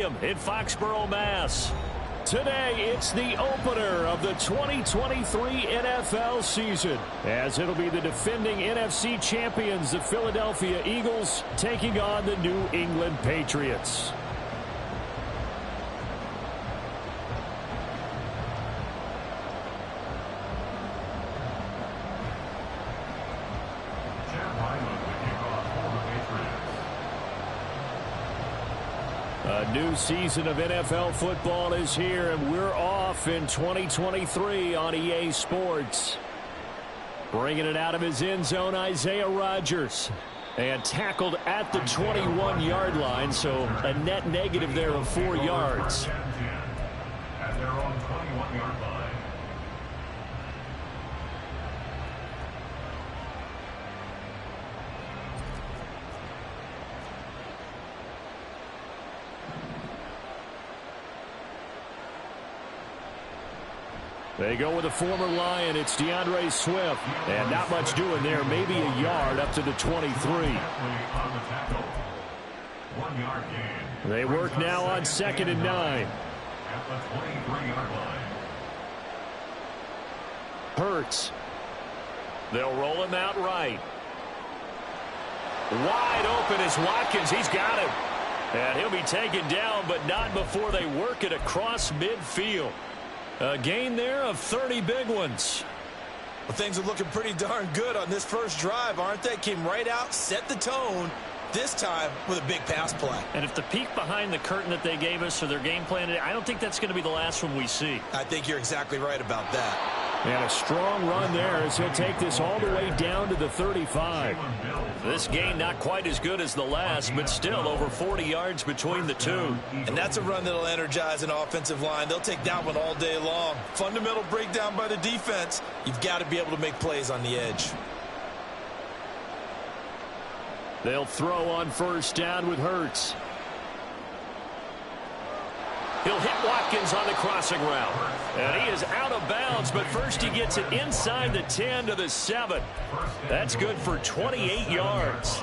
In Foxborough, Mass. Today, it's the opener of the 2023 NFL season, as it'll be the defending NFC champions, the Philadelphia Eagles, taking on the New England Patriots. A new season of NFL football is here, and we're off in 2023 on EA Sports. Bringing it out of his end zone, Isaiah Rodgers. And tackled at the 21-yard line, so a net negative there of 4 yards. At their own 21-yard line. They go with a former Lion. It's DeAndre Swift. And not much doing there. Maybe a yard up to the 23. They work now on 2nd and 9. At the 23-yard line. Hurts. They'll roll him out right. Wide open is Watkins. He's got him. And he'll be taken down, but not before they work it across midfield. A gain there of 30 big ones. Well, things are looking pretty darn good on this first drive, aren't they? Came right out, set the tone, this time with a big pass play. And if the peek behind the curtain that they gave us or their game plan, I don't think that's going to be the last one we see. I think you're exactly right about that. And a strong run there as he'll take this all the way down to the 35. This gain not quite as good as the last, but still over 40 yards between the two. And that's a run that'll energize an offensive line. They'll take that one all day long. Fundamental breakdown by the defense. You've got to be able to make plays on the edge. They'll throw on first down with Hurts. He'll hit Watkins on the crossing route. And he is out of bounds, but first he gets it inside the 10 to the 7. That's good for 28 yards.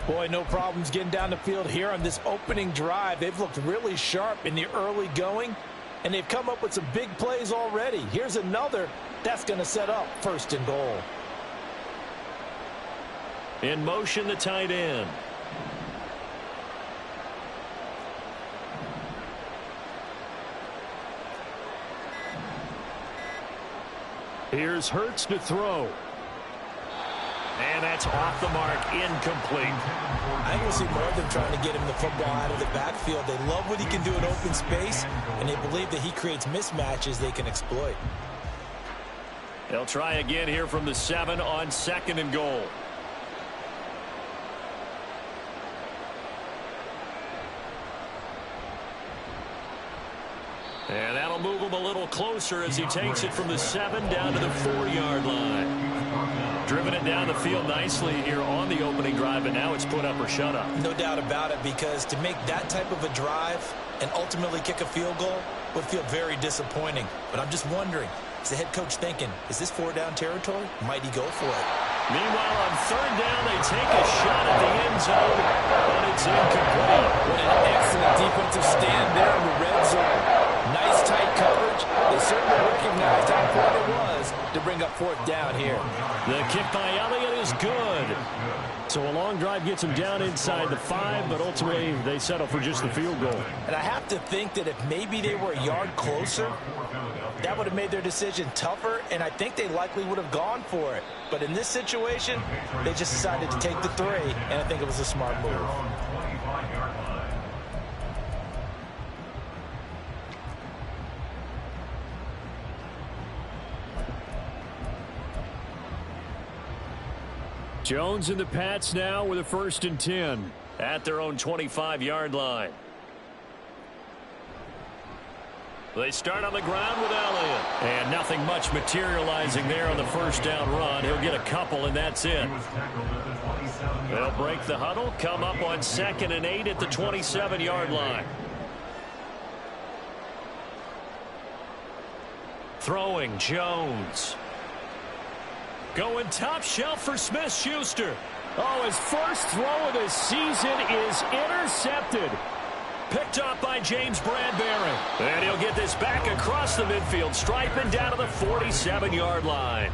Boy, no problems getting down the field here on this opening drive. They've looked really sharp in the early going, and they've come up with some big plays already. Here's another that's going to set up 1st and goal. In motion, the tight end. Here's Hurts to throw. And that's off the mark, incomplete. I think we'll see more of them trying to get him the football out of the backfield. They love what he can do in open space, and they believe that he creates mismatches they can exploit. They'll try again here from the 7 on 2nd and goal. And that'll move him a little closer as he takes it from the 7 down to the 4-yard line. Driven it down the field nicely here on the opening drive, and now it's put up or shut up. No doubt about it, because to make that type of a drive and ultimately kick a field goal would feel very disappointing. But I'm just wondering, is the head coach thinking, is this 4-down territory? Might he go for it? Meanwhile, on 3rd down, they take a shot at the end zone, and it's incomplete. What an excellent defensive stand there in the red zone. Nice tight coverage. They certainly recognized how important it was to bring up 4th down here. The kick by Elliott is good. So a long drive gets them down inside the 5, but ultimately they settle for just the field goal. And I have to think that if maybe they were a yard closer, that would have made their decision tougher, and I think they likely would have gone for it. But in this situation, they just decided to take the 3, and I think it was a smart move. Jones and the Pats now with a 1st and 10 at their own 25-yard line. They start on the ground with Elliott. And nothing much materializing there on the 1st down run. He'll get a couple, and that's it. They'll break the huddle, come up on 2nd and 8 at the 27-yard line. Throwing Jones. Going top shelf for Smith-Schuster. Oh, his first throw of the season is intercepted. Picked up by James Bradbury. And he'll get this back across the midfield stripe and down to the 47-yard line.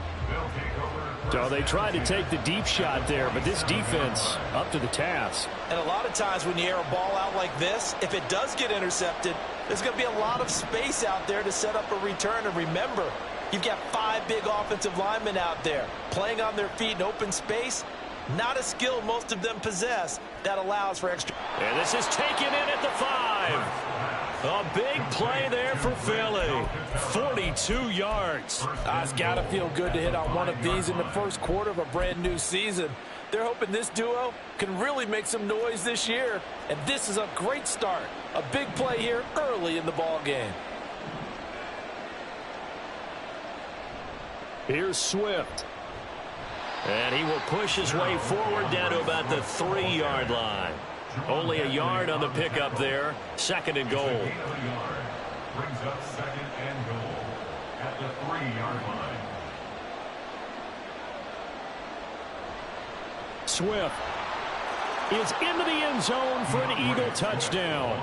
So they tried to take the deep shot there, but this defense up to the task. And a lot of times when you air a ball out like this, if it does get intercepted, there's going to be a lot of space out there to set up a return. And remember, you've got 5 big offensive linemen out there playing on their feet in open space. Not a skill most of them possess that allows for extra. And this is taken in at the 5. A big play there for Philly. 42 yards. It's got to feel good to hit on one of these in the first quarter of a brand new season. They're hoping this duo can really make some noise this year. And this is a great start. A big play here early in the ball game. Here's Swift. And he will push his way forward down to about the 3-yard line. Only a yard on the pickup there. 2nd and goal. Brings up 2nd and goal at the 3-yard line. Swift is into the end zone for an Eagle touchdown.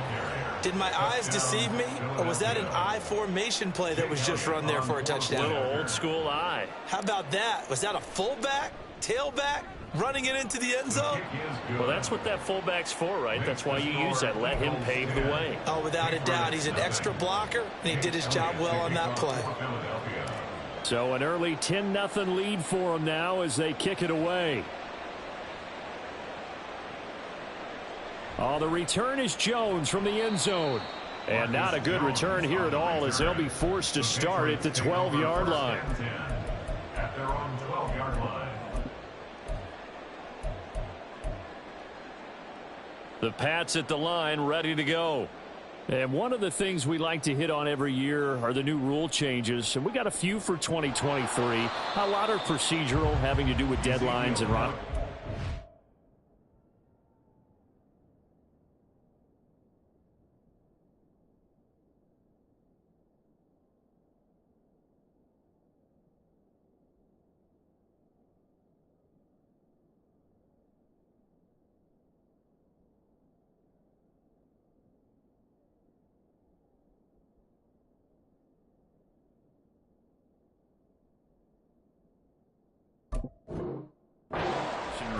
Did my eyes deceive me, or was that an I formation play that was just run there for a touchdown? Little old school eye. How about that? Was that a fullback, tailback, running it into the end zone? Well, that's what that fullback's for, right? That's why you use that. Let him pave the way. Oh, without a doubt. He's an extra blocker, and he did his job well on that play. So an early 10-0 lead for him now as they kick it away. Oh, the return is Jones from the end zone. And not a good return here at all as they'll be forced to start at the 12-yard line. At their own 12-yard line. The Pats at the line ready to go. And one of the things we like to hit on every year are the new rule changes. And we got a few for 2023. A lot are procedural, having to do with deadlines and run.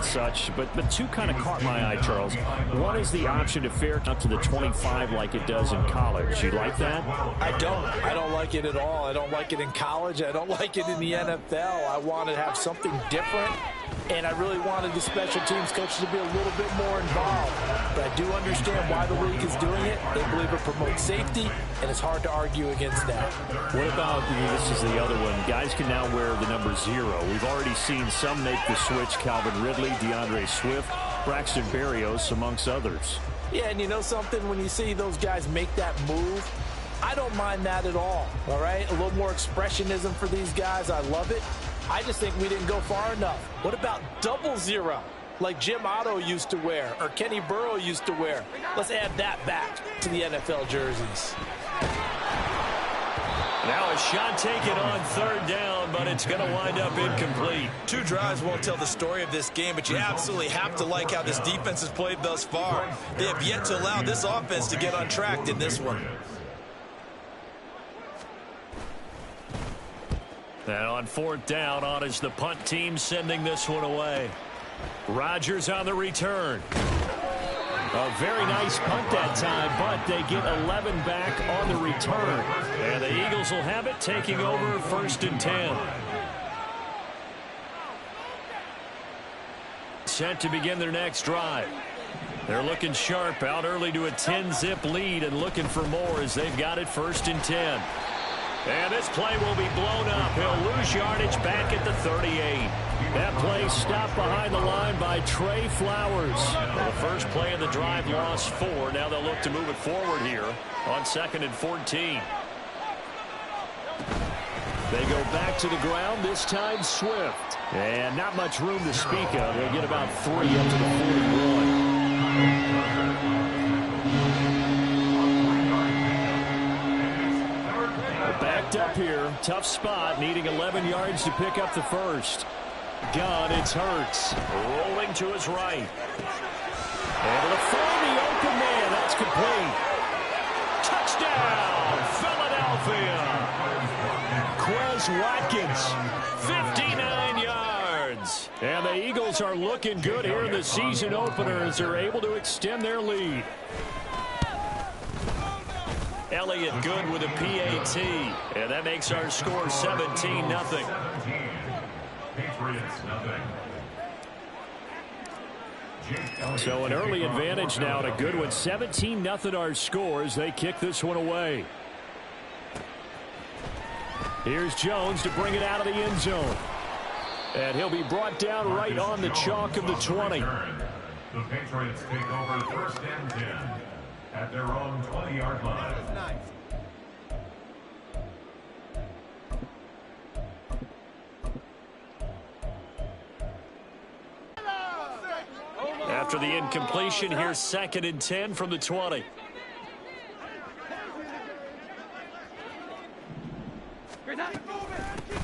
Such, but two kind of caught my eye, Charles. One is the option to fair up to the 25 like it does in college. You like that? I don't like it at all. I don't like it in college. I don't like it in the NFL. I want to have something different, and I really wanted the special teams coaches to be a little bit more involved. But I do understand why the league is doing it. They believe it promotes safety, and it's hard to argue against that. What about, this is the other one, guys can now wear the number 0. We've already seen some make the switch. Calvin Ridley, DeAndre Swift, Braxton Berrios, amongst others. Yeah, and you know something? When you see those guys make that move, I don't mind that at all right? A little more expressionism for these guys. I love it. I just think we didn't go far enough. What about 00, like Jim Otto used to wear or Kenny Burrow used to wear? Let's add that back to the NFL jerseys. Now a shot taken on 3rd down, but it's going to wind up incomplete. 2 drives won't tell the story of this game, but you absolutely have to like how this defense has played thus far. They have yet to allow this offense to get untracked in this one. And on 4th down, on is the punt team sending this one away. Rodgers on the return. A very nice punt that time, but they get 11 back on the return. And the Eagles will have it, taking over 1st and 10. Set to begin their next drive. They're looking sharp, out early to a 10-zip lead and looking for more as they've got it 1st and 10. And this play will be blown up. He'll lose yardage back at the 38. That play stopped behind the line by Trey Flowers. Well, the first play of the drive lost 4. Now they'll look to move it forward here on 2nd and 14. They go back to the ground, this time Swift. And not much room to speak of. They'll get about 3 up to the 41. Backed up here, tough spot, needing 11 yards to pick up the first. Gun, it's Hurts, rolling to his right. Able to find the open man, that's complete. Touchdown, Philadelphia. Quez Watkins, 59 yards. And the Eagles are looking good here in the season opener as they're able to extend their lead. Elliott good with a PAT. And that makes our score 17-0. Patriots, nothing. So an early advantage now and a good one. 17-0 our score as they kick this one away. Here's Jones to bring it out of the end zone. And he'll be brought down right on the chalk of the 20. The Patriots take over 1st and 10 at their own 20-yard line. After the incompletion, here's 2nd and 10 from the 20.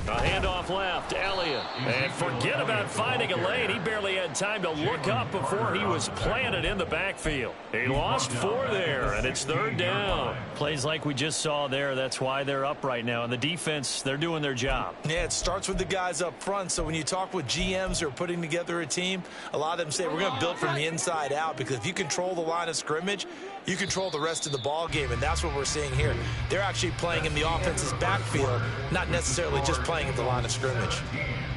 A handoff left, Elliott. And forget about finding a lane. He barely had time to look up before he was planted in the backfield. He lost 4 there, and it's 3rd down. Plays like we just saw there. That's why they're up right now. And the defense, they're doing their job. Yeah, it starts with the guys up front. So when you talk with GMs who are putting together a team, a lot of them say we're going to build from the inside out, because if you control the line of scrimmage, you control the rest of the ball game, and that's what we're seeing here. They're actually playing in the offense's backfield, not necessarily just playing at the line of scrimmage.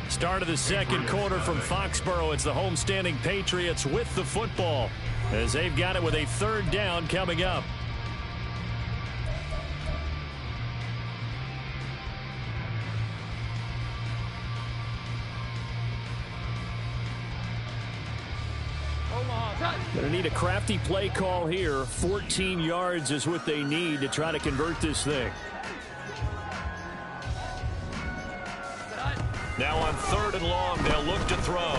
Start of the 2nd quarter from Foxborough. It's the homestanding Patriots with the football as they've got it with a 3rd down coming up. Going to need a crafty play call here. 14 yards is what they need to try to convert this thing. Now on 3rd and long, they'll look to throw.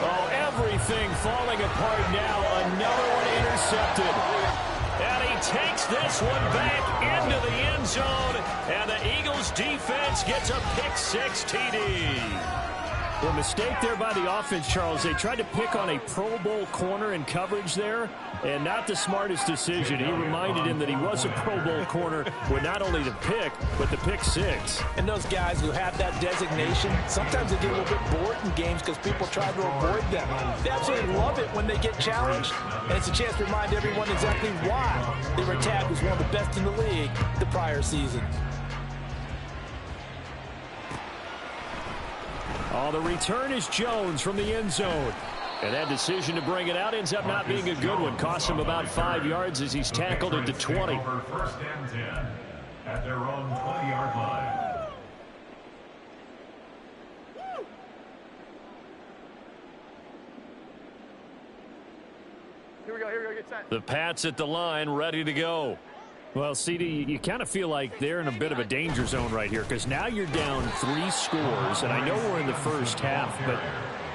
Oh, everything falling apart now. Another one intercepted. And he takes this one back into the end zone. And the Eagles defense gets a pick-6 TD. Well, mistake there by the offense, Charles. They tried to pick on a Pro Bowl corner in coverage there, and not the smartest decision. He reminded him that he was a Pro Bowl corner with not only the pick, but the pick-6. And those guys who have that designation, sometimes they get a little bit bored in games because people try to avoid them. They absolutely love it when they get challenged, and it's a chance to remind everyone exactly why they were tagged as one of the best in the league the prior season. Oh, the return is Jones from the end zone. And that decision to bring it out ends up not being a good one. Costs him about 5 yards as he's tackled at the 20. 1st and 10 at their own 20-yard line. Here we go, get set. The Pats at the line, ready to go. Well, CD, you kind of feel like they're in a bit of a danger zone right here because now you're down 3 scores, and I know we're in the first half, but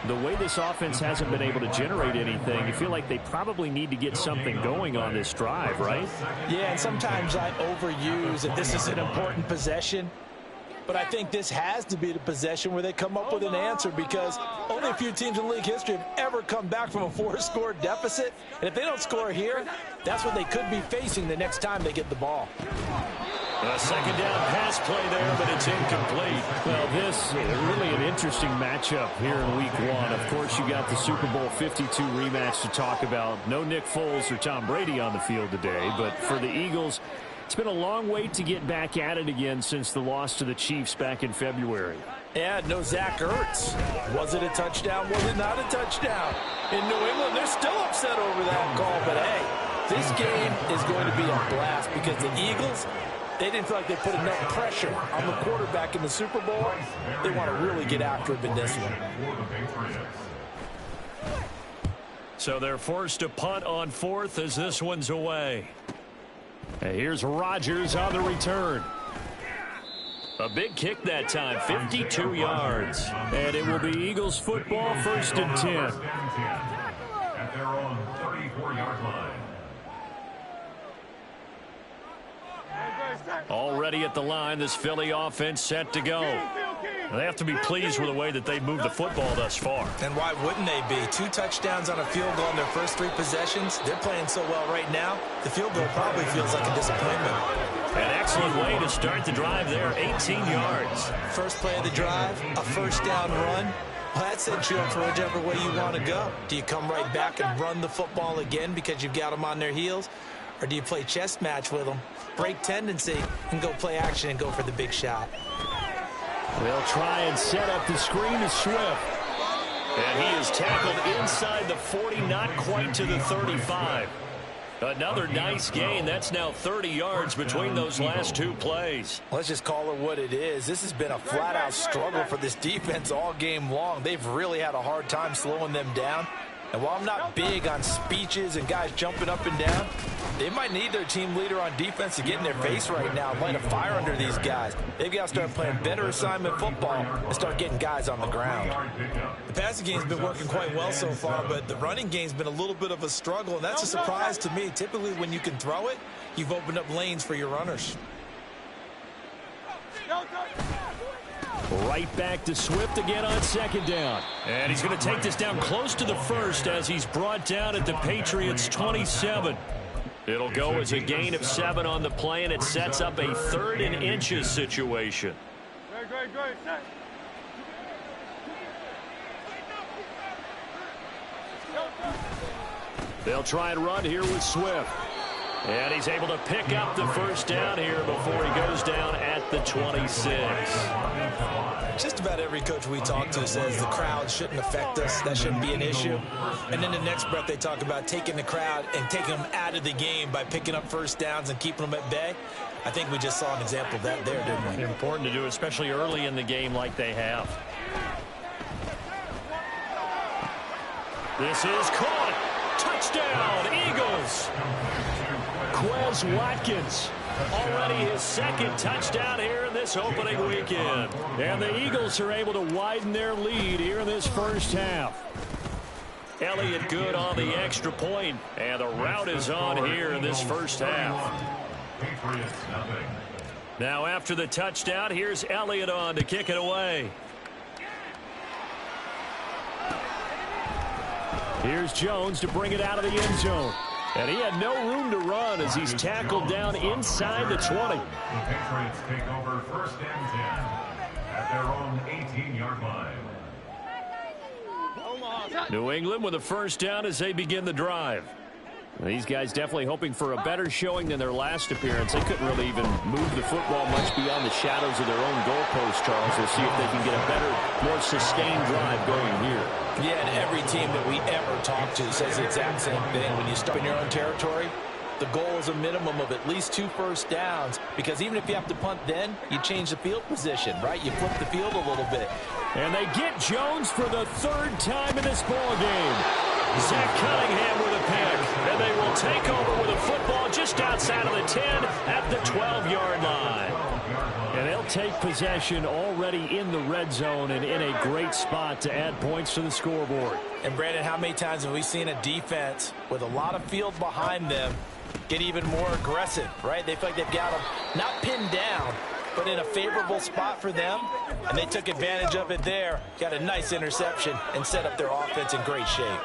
the way this offense hasn't been able to generate anything, you feel like they probably need to get something going on this drive, right? Yeah, and sometimes I overuse that this is an important possession. But I think this has to be the possession where they come up with an answer, because only a few teams in league history have ever come back from a 4-score deficit. And if they don't score here, that's what they could be facing the next time they get the ball. A 2nd down pass play there, but it's incomplete. Well, this is really an interesting matchup here in Week 1. Of course, you got the Super Bowl 52 rematch to talk about. No Nick Foles or Tom Brady on the field today, but for the Eagles, it's been a long wait to get back at it again since the loss to the Chiefs back in February. Yeah, no Zach Ertz. Was it a touchdown? Was it not a touchdown? In New England, they're still upset over that call. But, hey, this game is going to be a blast because the Eagles, they didn't feel like they put enough pressure on the quarterback in the Super Bowl. They want to really get after him in this one. So they're forced to punt on 4th as this one's away. And here's Rodgers on the return. A big kick that time, 52 yards. And it will be Eagles football, 1st and 10. At their own 34-yard line. Already at the line, this Philly offense set to go. They have to be pleased with the way that they've moved the football thus far. And why wouldn't they be? 2 touchdowns on a field goal in their first 3 possessions. They're playing so well right now, the field goal probably feels like a disappointment. An excellent way to start the drive there, 18 yards. First play of the drive, a first down run. Well, that sets you up for whichever way you want to go. Do you come right back and run the football again because you've got them on their heels? Or do you play chess match with them, break tendency, and go play action and go for the big shot? They'll try and set up the screen to Swift. And he is tackled inside the 40, not quite to the 35. Another nice gain. That's now 30 yards between those last 2 plays. Let's just call it what it is. This has been a flat-out struggle for this defense all game long. They've really had a hard time slowing them down. And while I'm not big on speeches and guys jumping up and down, they might need their team leader on defense to get in their face right now and light a fire under these guys. They've got to start playing better assignment football and start getting guys on the ground. The passing game's been working quite well so far, but the running game's been a little bit of a struggle, and that's a surprise to me. Typically, when you can throw it, you've opened up lanes for your runners. Right back to Swift again on second down. And he's going to take this down close to the first as he's brought down at the Patriots 27. It'll go as a gain of 7 on the play, and it sets up a 3rd and inches situation. They'll try and run here with Swift. And he's able to pick up the first down here before he goes down at the 26. Just about every coach we talk to says the crowd shouldn't affect us. That shouldn't be an issue. And then the next breath they talk about taking the crowd and taking them out of the game by picking up first downs and keeping them at bay. I think we just saw an example of that there, didn't we? Important to do, especially early in the game like they have. This is caught. Touchdown, Eagles. Quez Watkins, already his 2nd touchdown here in this opening weekend. And the Eagles are able to widen their lead here in this first half. Elliott good on the extra point, and the route is on here in this first half. Now after the touchdown, here's Elliott on to kick it away. Here's Jones to bring it out of the end zone. And he had no room to run as he's tackled down inside the 20. The Patriots take over 1st and 10 at their own 18-yard line. New England with a first down as they begin the drive. These guys definitely hoping for a better showing than their last appearance. They couldn't really even move the football much beyond the shadows of their own goalpost, Charles. We'll see if they can get a better, more sustained drive going here. Yeah, and every team that we ever talk to says the exact same thing. When you start in your own territory, the goal is a minimum of at least 2 first downs, because even if you have to punt then, you change the field position, right? You flip the field a little bit. And they get Jones for the 3rd time in this ball game. Zach Cunningham with a pick, and they will take over with a football just outside of the 10 at the 12-yard line. And they'll take possession already in the red zone and in a great spot to add points to the scoreboard. And Brandon, how many times have we seen a defense with a lot of field behind them get even more aggressive, right? They feel like they've got them not pinned down, but in a favorable spot for them, and they took advantage of it there, got a nice interception, and set up their offense in great shape.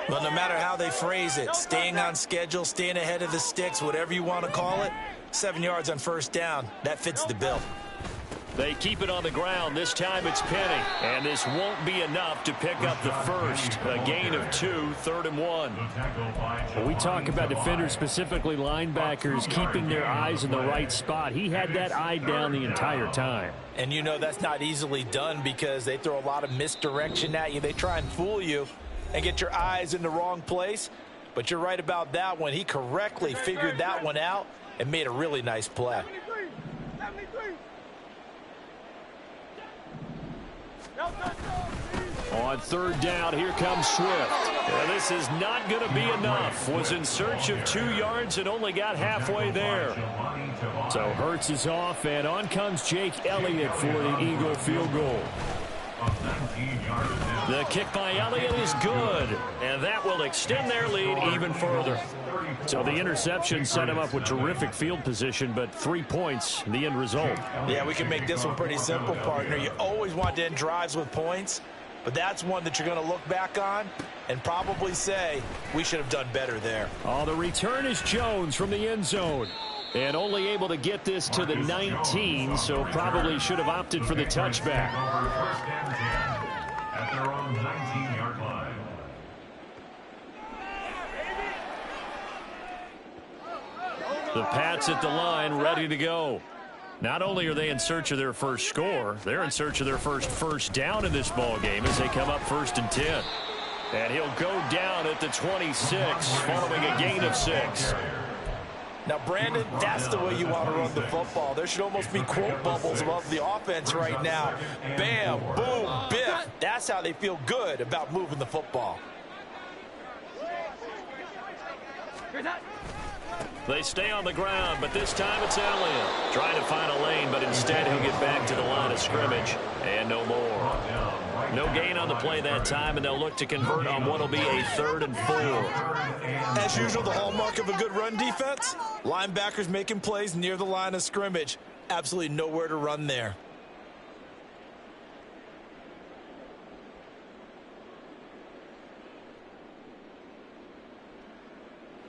Well, no matter how they phrase it, staying on schedule, staying ahead of the sticks, whatever you want to call it, 7 yards on first down, that fits the bill. They keep it on the ground. This time it's Penny. And this won't be enough to pick up the first. A gain of 2, 3rd and 1. When we talk about defenders, specifically linebackers, keeping their eyes in the right spot. He had that eye down the entire time. And you know that's not easily done because they throw a lot of misdirection at you. They try and fool you and get your eyes in the wrong place. But you're right about that one. He correctly figured that one out and made a really nice play. On 3rd down, here comes Swift. And this is not going to be enough. Was in search of 2 yards and only got halfway there. So Hurts is off, and on comes Jake Elliott for the Eagle field goal. of 19 yards down. The kick by Elliott is good, and that will extend their lead even further. So the interception set him up with terrific field position, but 3 points, the end result. Yeah, we can make this one pretty simple, partner. You always want to end drives with points, but that's one that you're going to look back on and probably say, we should have done better there. Oh, the return is Jones from the end zone. And only able to get this to the 19, so probably should have opted for the touchback. First and 10 at their own 19-yard line. The Pats at the line, ready to go. Not only are they in search of their first score, they're in search of their first down in this ball game as they come up 1st and 10. And he'll go down at the 26 following a gain of 6. Now, Brandon, that's the way you want to run the football. There should almost be quote bubbles above the offense right now. Bam, boom, biff. That's how they feel good about moving the football. They stay on the ground, but this time it's Elliott. Trying to find a lane, but instead he'll get back to the line of scrimmage. And no more. No gain on the play that time, and they'll look to convert on what will be a 3rd and 4. As usual, the hallmark of a good run defense, linebackers making plays near the line of scrimmage. Absolutely nowhere to run there.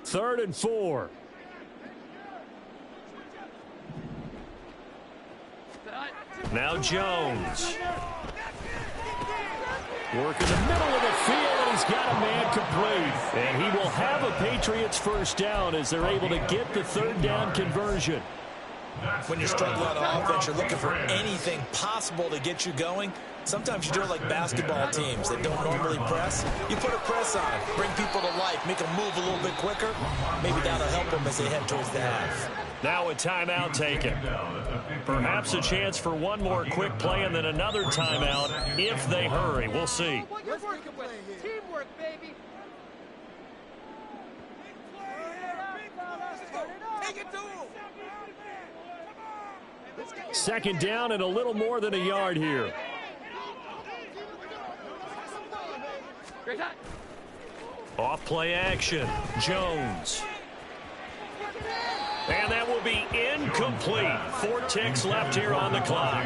Third and 4. Now Jones. Work in the middle of the field, and he's got a man complete. And he will have a Patriots first down as they're able to get the 3rd down conversion. When you're struggling on offense, you're looking for anything possible to get you going. Sometimes you do it like basketball teams that don't normally press. You put a press on, bring people to life, make them move a little bit quicker. Maybe that'll help them as they head towards the half. Now a timeout taken. Perhaps a chance for one more quick play and then another timeout if they hurry. We'll see. Teamwork, baby. Take it to him. 2nd down and a little more than a yard here. Off play action. Jones. And that will be incomplete. 4 ticks left here on the clock.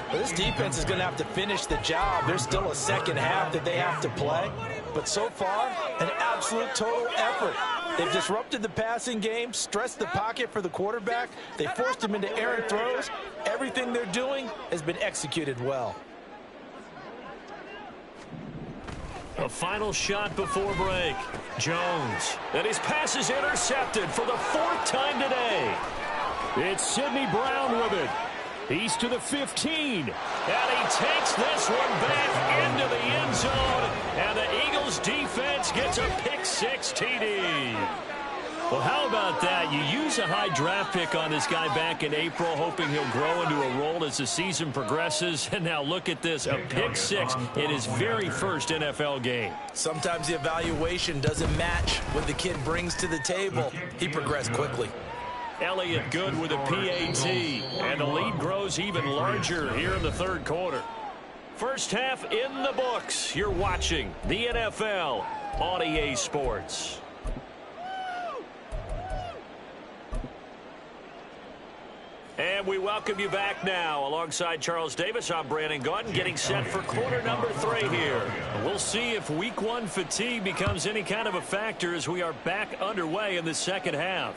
Well, this defense is going to have to finish the job. There's still a second half that they have to play. But so far, an absolute total effort. They've disrupted the passing game, stressed the pocket for the quarterback. They forced him into errant throws. Everything they're doing has been executed well. A final shot before break. Jones. And his pass is intercepted for the 4th time today. It's Sidney Brown with it. He's to the 15. And he takes this one back into the end zone. And the Eagles defense gets a pick-6 TD. Well, how about that? You use a high draft pick on this guy back in April, hoping he'll grow into a role as the season progresses. And now look at this, a pick-6 in his very first NFL game. Sometimes the evaluation doesn't match what the kid brings to the table. He progressed quickly. Elliott good with a PAT, and the lead grows even larger here in the 3rd quarter. First half in the books. You're watching the NFL on EA Sports. And we welcome you back now. Alongside Charles Davis, I'm Brandon Gaudin, getting set for quarter number 3 here. We'll see if week 1 fatigue becomes any kind of a factor as we are back underway in the 2nd half.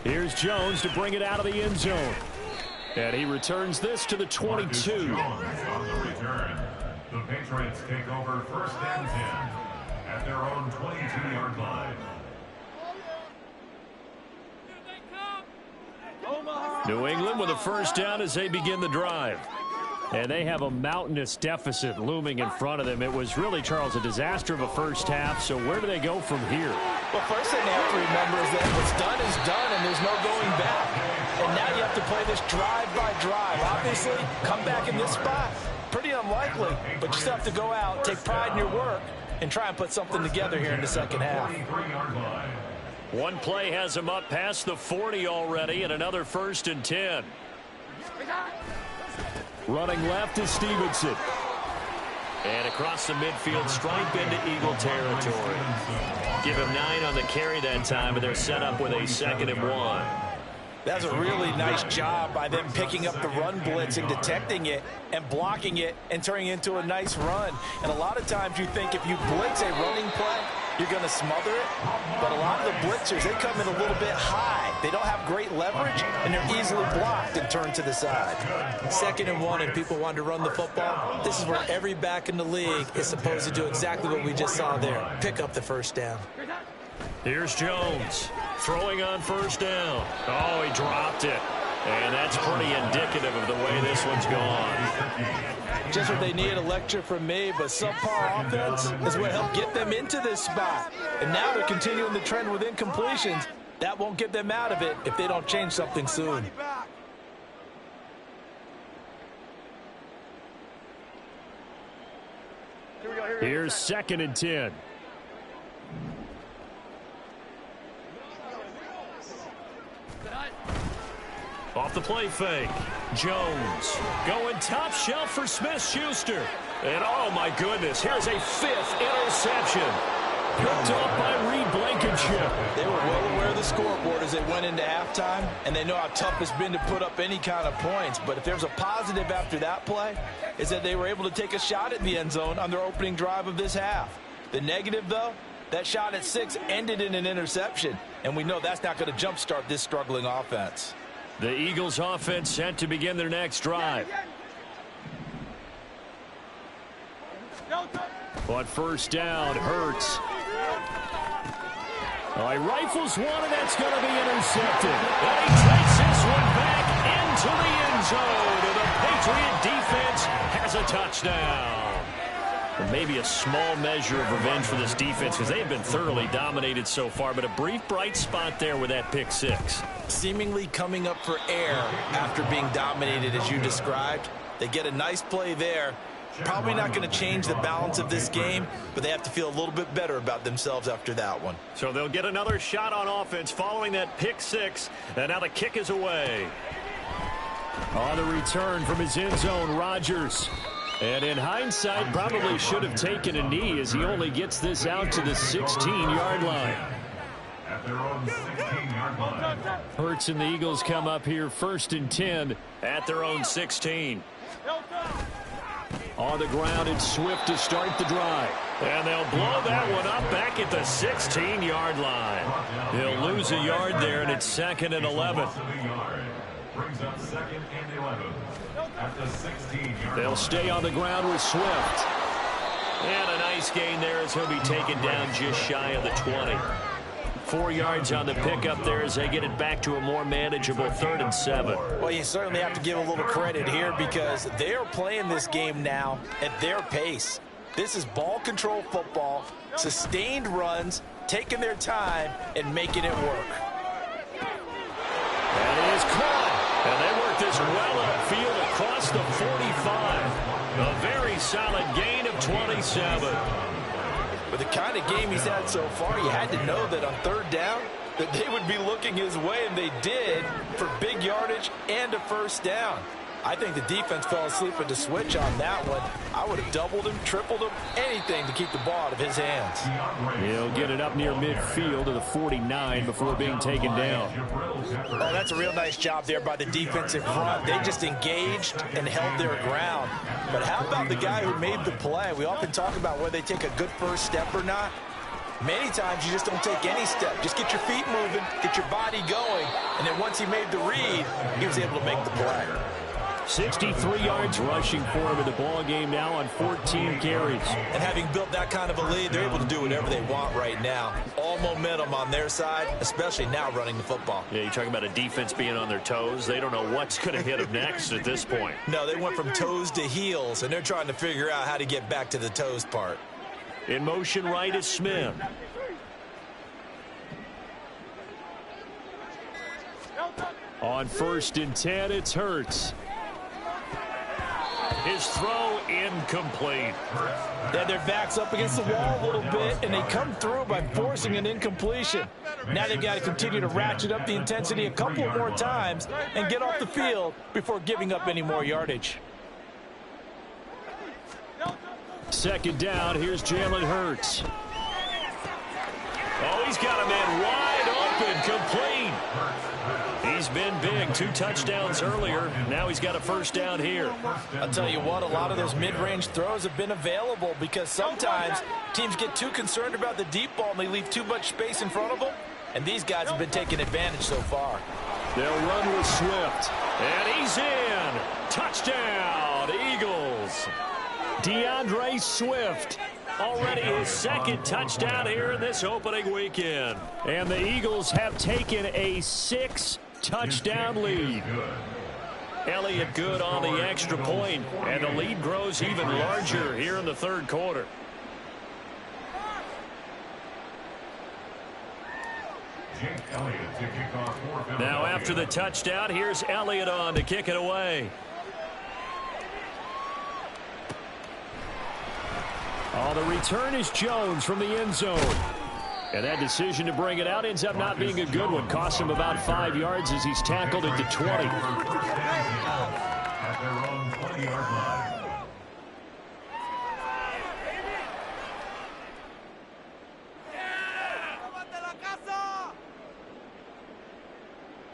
Here's Jones to bring it out of the end zone. And he returns this to the 22. On the return, the Patriots take over 1st and 10 at their own 22-yard line. New England with a first down as they begin the drive. And they have a mountainous deficit looming in front of them. It was really, Charles, a disaster of a first half. So where do they go from here? Well, first thing they have to remember is that what's done is done, and there's no going back. And now you have to play this drive by drive. Obviously, come back in this spot. Pretty unlikely, but you still have to go out, take pride in your work, and try and put something together here in the 2nd half. One play has him up past the 40 already, and another 1st and 10. Running left is Stevenson. And across the midfield, stripe into Eagle territory. Give him 9 on the carry that time, and they're set up with a 2nd and 1. That's a really nice job by them picking up the run blitz and detecting it and blocking it and turning it into a nice run. And a lot of times you think if you blitz a running play, you're going to smother it. But a lot of the blitzers, they come in a little bit high. They don't have great leverage, and they're easily blocked and turned to the side. 2nd and 1, and people want to run the football. This is where every back in the league is supposed to do exactly what we just saw there. Pick up the first down. Here's Jones throwing on 1st down. Oh, he dropped it. And that's pretty indicative of the way this one's gone. Just what they need, a lecture from me, but subpar offense is what helped get them into this spot. And now they're continuing the trend with incompletions. That won't get them out of it if they don't change something soon. Here's 2nd and 10. Off the play fake. Jones going top shelf for Smith-Schuster. And oh my goodness, here's a 5th interception. Picked off by Reed Blankenship. They were well aware of the scoreboard as they went into halftime, and they know how tough it's been to put up any kind of points. But if there's a positive after that play, is that they were able to take a shot at the end zone on their opening drive of this half. The negative, though, that shot at 6 ended in an interception, and we know that's not going to jumpstart this struggling offense. The Eagles offense set to begin their next drive. On 1st down, Hurts. Oh, he rifles one, and that's going to be intercepted. And he takes this one back into the end zone. And the Patriot defense has a touchdown. Or maybe a small measure of revenge for this defense because they have been thoroughly dominated so far, but a brief bright spot there with that pick 6. Seemingly coming up for air after being dominated as you described. They get a nice play there. Probably not going to change the balance of this game, but they have to feel a little bit better about themselves after that one. So they'll get another shot on offense following that pick 6, and now the kick is away. On the return from his end zone, Rodgers. And in hindsight, probably should have taken a knee as he only gets this out to the 16-yard line. At their own 16-yard line. Hurts and the Eagles come up here 1st and 10 at their own 16. On the ground, it's Swift to start the drive. And they'll blow that one up back at the 16-yard line. They'll lose a yard there, and it's 2nd and 11. Brings up 2nd and 11 at the 16-yard They'll line. stay on the ground with Swift. And a nice gain there as he'll be taken down just shy of the 20. 4 yards on the pickup there as they get it back to a more manageable 3rd and 7. Well, you certainly have to give a little credit here because they are playing this game now at their pace. This is ball control football, sustained runs, taking their time, and making it work. And it is caught. And they work this well upfield across the 45. A very solid gain of 27. With the kind of game he's had so far, you had to know that on 3rd down that they would be looking his way, and they did, for big yardage and a 1st down. I think the defense fell asleep at the switch on that one. I would have doubled him, tripled him, anything to keep the ball out of his hands. He'll get it up near midfield to the 49 before being taken down. Oh, that's a real nice job there by the defensive front. They just engaged and held their ground. But how about the guy who made the play? We often talk about whether they take a good first step or not. Many times you just don't take any step. Just get your feet moving, get your body going, and then once he made the read, he was able to make the play. 63 yards rushing for him in the ball game now on 14 carries. And having built that kind of a lead, they're able to do whatever they want right now. All momentum on their side, especially now running the football. Yeah, you talk about a defense being on their toes. They don't know what's going to hit them next at this point. No, they went from toes to heels, and they're trying to figure out how to get back to the toes part. In motion right is Smith. On 1st and 10, it's Hurts. His throw incomplete. Yeah, their back's up against the wall a little bit, and they come through by forcing an incompletion. Now they've got to continue to ratchet up the intensity a couple more times and get off the field before giving up any more yardage. Second down, here's Jalen Hurts. Oh, he's got a man wide open, complete. He's been big. 2 touchdowns earlier. Now he's got a first down here. I'll tell you what, a lot of those mid-range throws have been available because sometimes teams get too concerned about the deep ball and they leave too much space in front of them. And these guys have been taking advantage so far. They'll run with Swift. And he's in. Touchdown, Eagles. DeAndre Swift. Already his second touchdown here in this opening weekend. And the Eagles have taken a 6-touchdown lead. Elliott good on the extra point, and the lead grows even larger here in the third quarter. Now after the touchdown, here's Elliott on to kick it away. Oh, the return is Jones from the end zone. And that decision to bring it out ends up not being a good one. Costs him about 5 yards as he's tackled at the 20. At their own 20-yard line.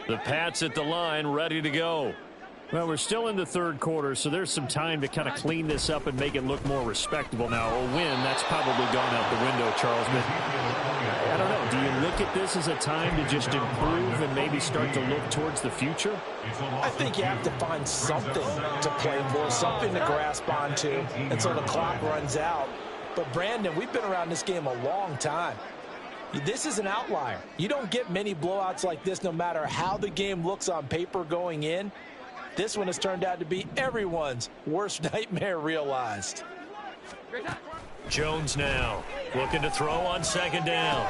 The Pats at the line, ready to go. Well, we're still in the third quarter, so there's some time to kind of clean this up and make it look more respectable. Now, a win, that's probably gone out the window, Charles. But I don't know. Do you look at this as a time to just improve and maybe start to look towards the future? I think you have to find something to play for, something to grasp onto until the clock runs out. But, Brandon, we've been around this game a long time. This is an outlier. You don't get many blowouts like this no matter how the game looks on paper going in. This one has turned out to be everyone's worst nightmare realized. Jones now looking to throw on second down.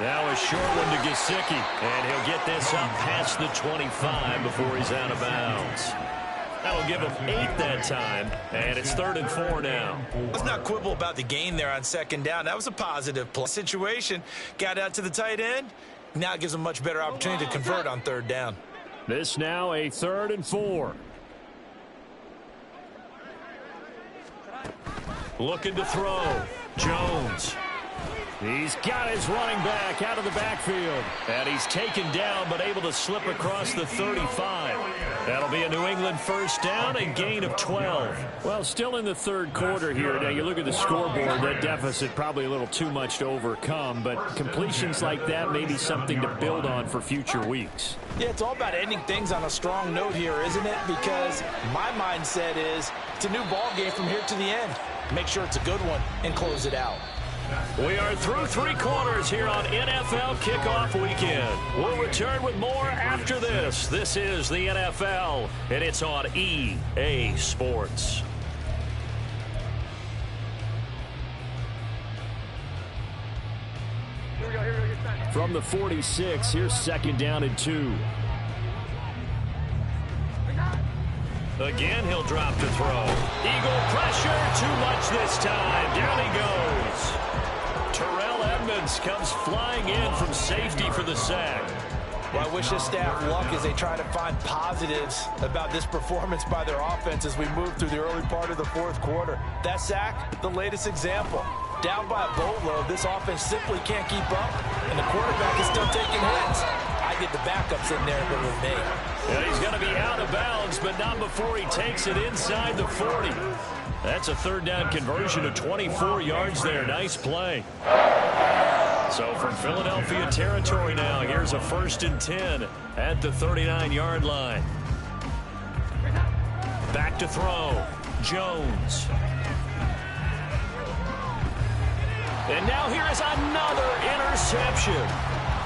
Now a short one to Gesicki, and he'll get this up past the 25 before he's out of bounds. That'll give him 8 that time, and it's 3rd and 4 now. Let's not quibble about the gain there on second down. That was a positive play situation. Got out to the tight end. Now it gives him a much better opportunity to convert on 3rd down. This now a 3rd and 4. Looking to throw. Jones. He's got his running back out of the backfield. And he's taken down but able to slip across the 35. That'll be a New England first down and gain of 12. Well, still in the third quarter here. Now, you look at the scoreboard, that deficit probably a little too much to overcome, but completions like that may be something to build on for future weeks. Yeah, it's all about ending things on a strong note here, isn't it? Because my mindset is it's a new ball game from here to the end. Make sure it's a good one and close it out. We are through 3 quarters here on NFL Kickoff Weekend. We'll return with more after this. This is the NFL, and it's on EA Sports. From the 46, here's 2nd down and 2. Again, he'll drop to throw. Eagle pressure, too much this time. Down he goes. Terrell Edmonds comes flying in from safety for the sack. Well, I wish this staff luck as they try to find positives about this performance by their offense as we move through the early part of the fourth quarter. That sack, the latest example. Down by a boatload, this offense simply can't keep up, and the quarterback is still taking hits. I get the backups in there if it were me. Yeah, he's going to be out of bounds, but not before he takes it inside the 40. That's a 3rd down conversion of 24 yards there. Nice play. So from Philadelphia territory now, here's a 1st and 10 at the 39-yard line. Back to throw. Jones. And now here is another interception.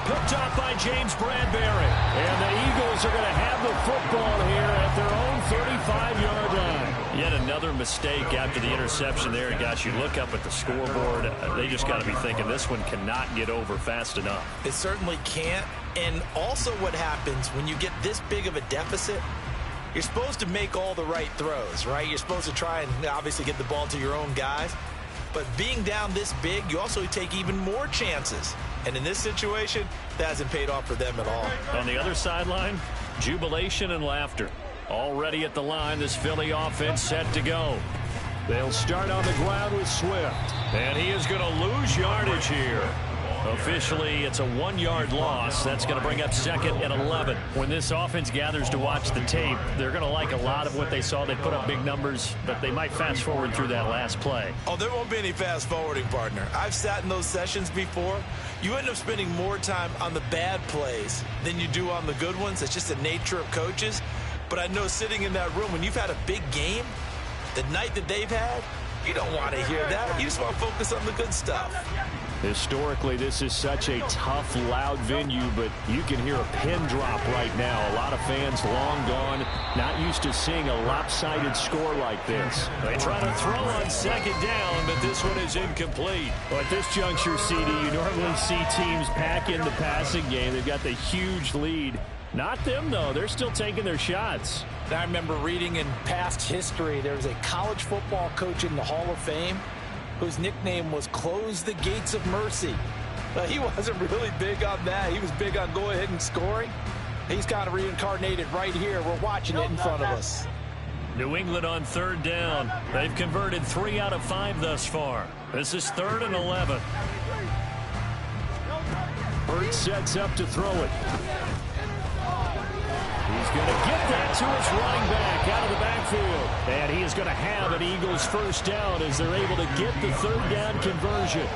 Picked up by James Bradbury. And the Eagles are going to have the football here at their own 35-yard line. Yet another mistake after the interception there. And gosh, you look up at the scoreboard, they just got to be thinking this one cannot get over fast enough. It certainly can't. And also what happens when you get this big of a deficit, you're supposed to make all the right throws, right? You're supposed to try and obviously get the ball to your own guys. But being down this big, you also take even more chances. And in this situation, that hasn't paid off for them at all. On the other sideline, jubilation and laughter. Already at the line, this Philly offense set to go. They'll start on the ground with Swift. And he is going to lose yardage here. Officially, it's a 1-yard loss. That's going to bring up 2nd and 11. When this offense gathers to watch the tape, they're going to like a lot of what they saw. They put up big numbers, but they might fast forward through that last play. Oh, there won't be any fast forwarding, partner. I've sat in those sessions before. You end up spending more time on the bad plays than you do on the good ones. It's just the nature of coaches. But I know sitting in that room, when you've had a big game, the night that they've had, you don't want to hear that. You just want to focus on the good stuff. Historically, this is such a tough, loud venue, but you can hear a pin drop right now. A lot of fans long gone, not used to seeing a lopsided score like this. They try to throw on 2nd down, but this one is incomplete. Well, at this juncture, CD, you normally see teams pack in the passing game. They've got the huge lead. Not them, though. They're still taking their shots. I remember reading in past history, there was a college football coach in the Hall of Fame whose nickname was Close the Gates of Mercy. He wasn't really big on that. He was big on go ahead and scoring. He's kind of reincarnated right here. We're watching it in front of us. New England on 3rd down. They've converted 3 out of 5 thus far. This is 3rd and 11. Hurts sets up to throw it. He's going to get that to his running back out of the backfield. And he is going to have an Eagles 1st down as they're able to get the 3rd down conversion.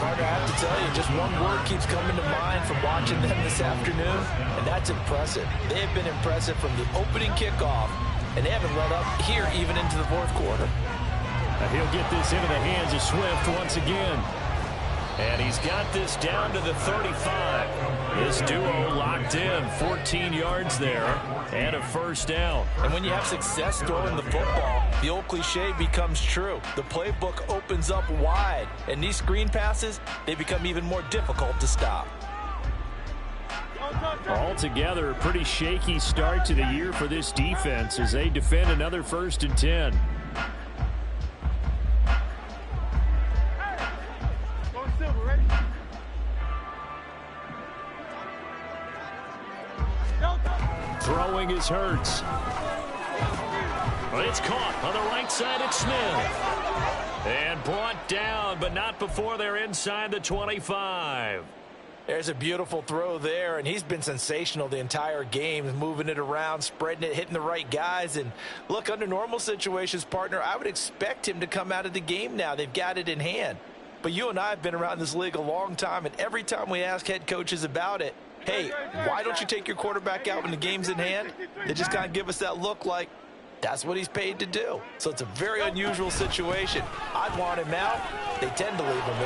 Parker, I have to tell you, just one word keeps coming to mind from watching them this afternoon, and that's impressive. They have been impressive from the opening kickoff, and they haven't let up here even into the 4th quarter. And he'll get this into the hands of Swift once again. And he's got this down to the 35. This duo locked in, 14 yards there, and a 1st down. And when you have success throwing the football, the old cliche becomes true. The playbook opens up wide, and these screen passes, they become even more difficult to stop. Altogether, a pretty shaky start to the year for this defense as they defend another 1st and 10. Throwing is Hurts. It's caught on the right side at Smith. And brought down, but not before they're inside the 25. There's a beautiful throw there, and he's been sensational the entire game, moving it around, spreading it, hitting the right guys. And look, under normal situations, partner, I would expect him to come out of the game now. They've got it in hand. But you and I have been around this league a long time, and every time we ask head coaches about it, hey, why don't you take your quarterback out when the game's in hand? They just kind of give us that look like that's what he's paid to do. So it's a very unusual situation. I'd want him out. They tend to leave him in.